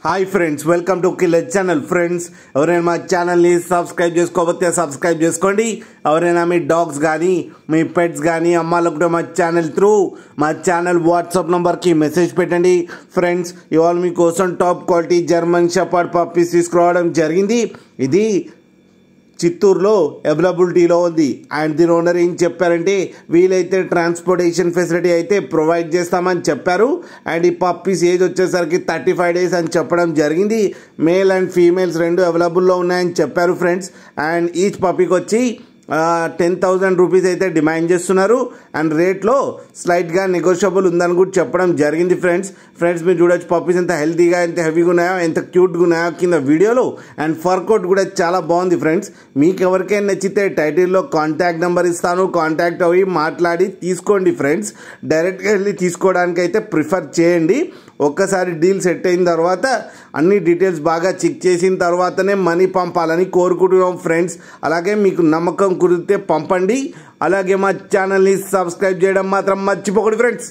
Hi friends, welcome to killer channel. Friends, ఎవరైనా మా ఛానల్ని సబ్స్క్రైబ్ చేసుకోకపోతే సబ్స్క్రైబ్ చేసుకోండి. ఎవరైనా మీ డాగ్స్ కానీ మీ పెట్స్ కానీ అమ్మాలనుకుంటే మా ఛానల్ వాట్సాప్ నెంబర్కి మెసేజ్ పెట్టండి. ఫ్రెండ్స్, ఇవాళ మీకోసం top quality German shepherd puppies తీసుకురావడం జరిగింది. ఇది చిత్తూరులో అవైలబిలిటీలో ఉంది. అండ్ దీని ఓనర్ ఏం చెప్పారంటే వీలైతే ట్రాన్స్పోర్టేషన్ ఫెసిలిటీ అయితే ప్రొవైడ్ చేస్తామని చెప్పారు. అండ్ ఈ పప్పీస్ ఏజ్ వచ్చేసరికి 35 days అని చెప్పడం జరిగింది. మేల్ అండ్ ఫీమేల్స్ రెండు అవైలబుల్లో ఉన్నాయని చెప్పారు ఫ్రెండ్స్. అండ్ ఈచ్ పప్పీకి వచ్చి 10,000 రూపీస్ అయితే డిమాండ్ చేస్తున్నారు. అండ్ రేట్లో స్లైట్గా నెగోషియబుల్ ఉందని కూడా చెప్పడం జరిగింది. ఫ్రెండ్స్ మీరు చూడొచ్చు పప్పీస్ ఎంత హెల్తీగా, ఎంత హెవీగా ఉన్నాయో, ఎంత క్యూట్గా ఉన్నాయో కింద వీడియోలో. అండ్ ఫర్కోట్ కూడా చాలా బాగుంది. ఫ్రెండ్స్, మీకు ఎవరికైనా నచ్చితే టైటిల్లో కాంటాక్ట్ నెంబర్ ఇస్తాను, కాంటాక్ట్ అవి మాట్లాడి తీసుకోండి. ఫ్రెండ్స్, డైరెక్ట్గా వెళ్ళి తీసుకోవడానికి అయితే ప్రిఫర్ చేయండి. ఒక్కసారి డీల్ సెట్ అయిన తర్వాత అన్ని డీటెయిల్స్ బాగా చెక్ చేసిన తర్వాతనే మనీ పంపాలని కోరుకుంటున్నాం ఫ్రెండ్స్. అలాగే మీకు నమ్మకం కుదిరితే పంపండి. అలాగే మా ఛానల్ని సబ్స్క్రైబ్ చేయడం మాత్రం మర్చిపోకండి ఫ్రెండ్స్.